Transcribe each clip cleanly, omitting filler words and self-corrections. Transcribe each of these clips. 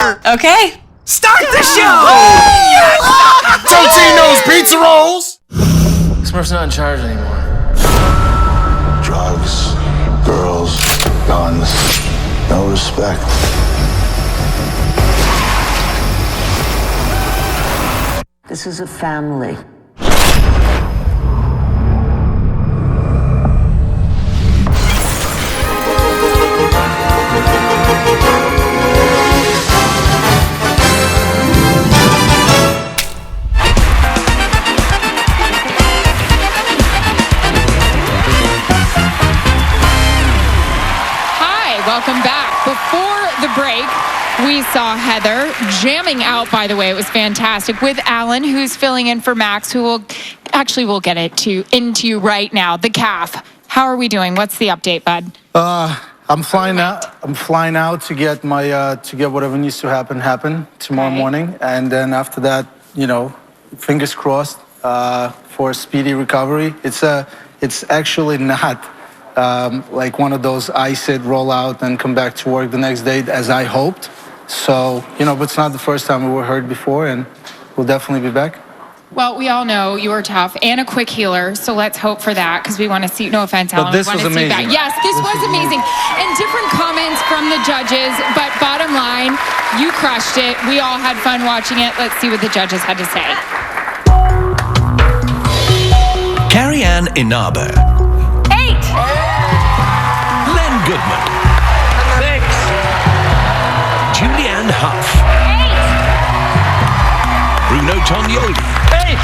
Okay. Start the show! Totino's Pizza Rolls! Smurf's not in charge anymore. Drugs, girls, guns, no respect. This is a family. Welcome back. Before the break, we saw Heather jamming out, by the way. It was fantastic, with Alan, who's filling in for Max, who will get it into you right now. The calf. How are we doing? What's the update, bud? I'm flying out. I'm flying out to get my to get whatever needs to happen tomorrow morning, and then after that, fingers crossed for a speedy recovery. It's actually not like one of those I sit, roll out, and come back to work the next day as I hoped. So, but it's not the first time we were hurt before, and we'll definitely be back. Well, we all know you are tough and a quick healer, so let's hope for that, because we want to see, no offense, Alan, this we want was to see amazing. that. Yes, this was amazing. And different comments from the judges, but bottom line, you crushed it. We all had fun watching it. Let's see what the judges had to say. Carrie Ann Inaba. 8. Len Goodman. 6. Julianne Hough. 8. Bruno Tonioli. 8.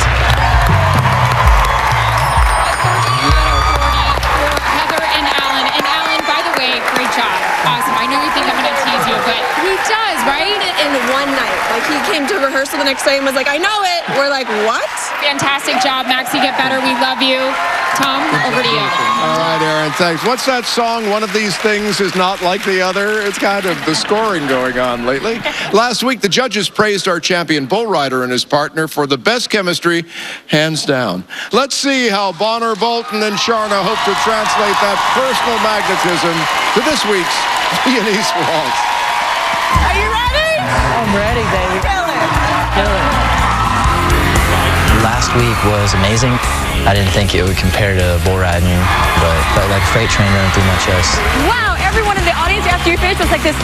Heather and Alan. And Alan, by the way, great job. Awesome. I know you think I'm going to tease you, but he does, right? In one night. Like, he came to rehearsal the next day and was like, I know it. We're like, what? Fantastic job, Maxie. Get better. We love you. Tom, over to you. All right, Erin, thanks. What's that song, One of These Things is Not Like the Other? It's kind of the scoring going on lately. Last week, the judges praised our champion bull rider and his partner for the best chemistry, hands down. Let's see how Bonner Bolton and Sharna hope to translate that personal magnetism to this week's Viennese Waltz. Are you ready? I'm ready, baby. Kill it. Kill it. Last week was amazing. I didn't think it would compare to bull riding, but felt like a freight train running through my chest. Wow, everyone in the audience after your finish was like this.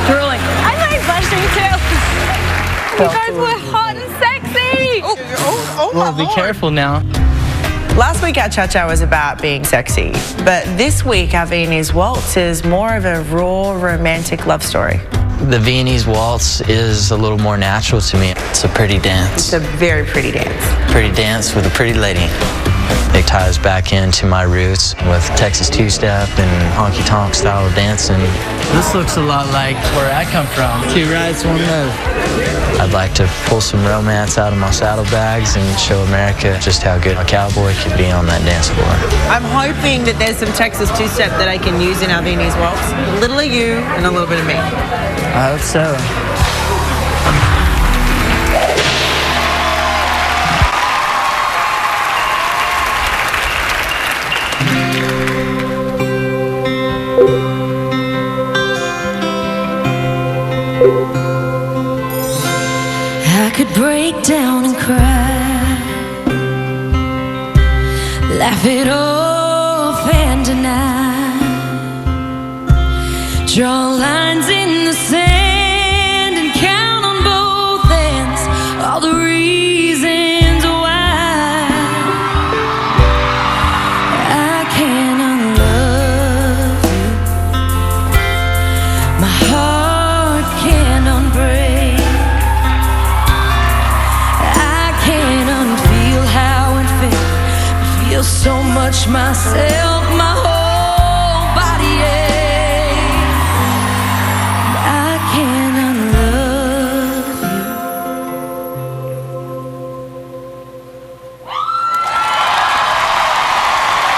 Drooling. I like blushing too. You guys were hot and sexy. Well, be careful now. Last week our cha-cha was about being sexy, but this week our Viennese Waltz is more of a raw, romantic love story. The Viennese Waltz is a little more natural to me. It's a pretty dance. It's a very pretty dance. Pretty dance with a pretty lady. It ties back into my roots with Texas two-step and honky-tonk style of dancing. This looks a lot like where I come from. 2 rides, 1 move. I'd like to pull some romance out of my saddlebags and show America just how good a cowboy could be on that dance floor. I'm hoping that there's some Texas two-step that I can use in our Viennese Waltz. A little of you and a little bit of me. I hope so. I could break down and cry, laugh it off and deny, draw lines in the sand and count on both ends all the reasons why I can't unlove you. My heart can't unbreak. So much myself, my whole body aches. I can't unlove you.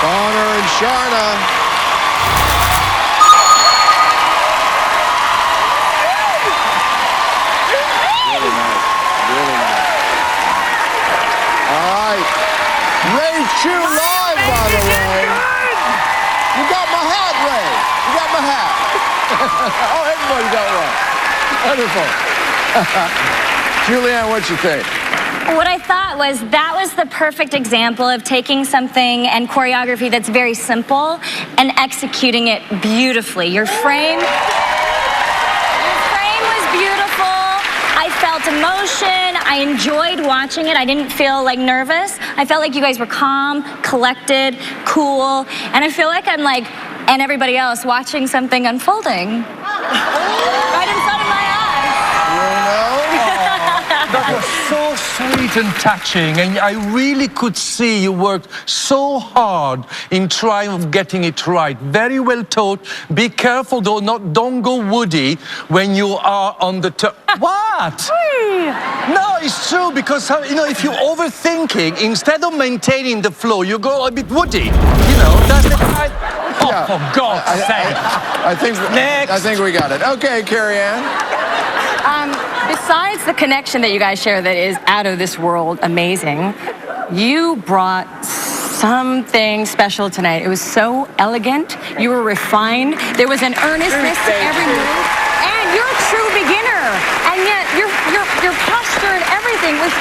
Bonner and Sharna. Really nice. Really nice. All right. Ray Chew live, by the way. You got my hat, Ray. You got my hat. Oh, everybody got one. Wonderful. Julianne, what you think? What I thought was that was the perfect example of taking something and choreography that's very simple and executing it beautifully. Your frame was beautiful. I felt emotion. I enjoyed watching it. I didn't feel like nervous. I felt like you guys were calm, collected, cool, and I feel like I'm like, and everybody else watching something unfolding right in front of my eyes. That was so sweet and touching, and I really could see you worked so hard in trying of getting it right. Very well taught. Be careful though, don't go woody when you are on the What? No, it's true, because you know, if you're overthinking, instead of maintaining the flow, you go a bit woody. You know, that's the right. Oh, yeah. For God's sake! I think we got it. Okay, Carrie Ann. Besides the connection that you guys share that is out of this world, amazing, you brought something special tonight. It was so elegant. You were refined. There was an earnestness to every move. And you're a true beginner. And yet your posture and everything was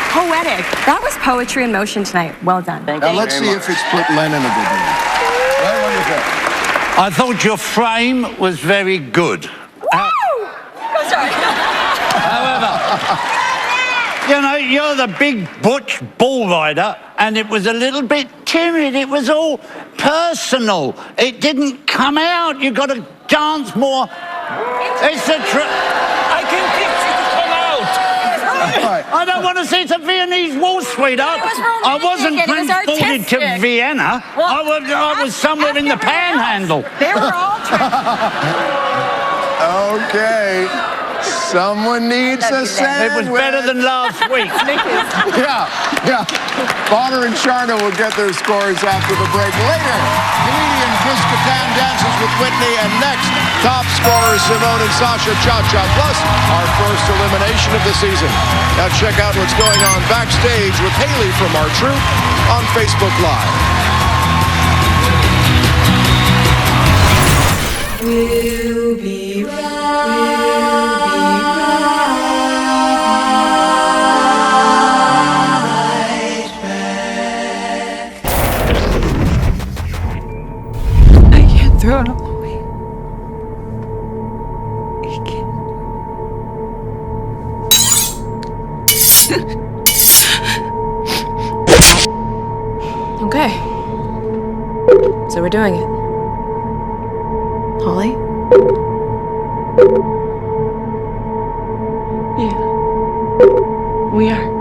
poetic. That was poetry in motion tonight. Well done. Now let's see if it's put Len in a good mood. Len, what do you think? I thought your frame was very good. I'm sorry. However, you know, you're the big butch bull rider, and it was a little bit timid. It was all personal. It didn't come out. You got to dance more. It's the I can get you to come out. I don't want to see some Viennese waltz, sweetheart. I wasn't transported to Vienna. I was somewhere in the panhandle. They were all Okay. Someone needs a sandwich. It was better than last week. Yeah. Bonner and Sharna will get their scores after the break. Later, comedian Chris Kattan dances with Whitney, and next, top scorers Simone and Sasha Cha-Cha, plus our first elimination of the season. Now check out what's going on backstage with Haley from our troupe on Facebook Live. We'll be right. Throw it all away. Okay. So we're doing it. Holly? Yeah. We are.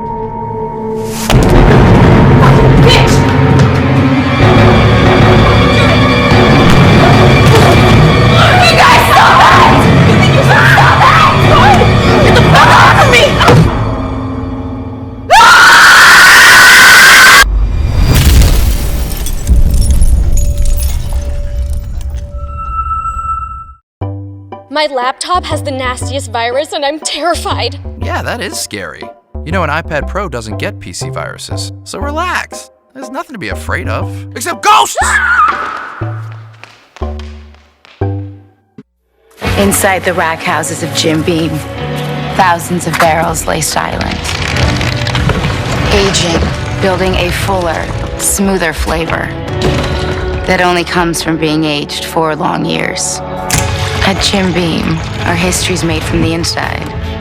My laptop has the nastiest virus and I'm terrified. Yeah, that is scary. You know, an iPad Pro doesn't get PC viruses, so relax. There's nothing to be afraid of, except ghosts! Inside the rack houses of Jim Beam, thousands of barrels lay silent. Aging, building a fuller, smoother flavor that only comes from being aged 4 long years. At Jim Beam, our history's made from the inside.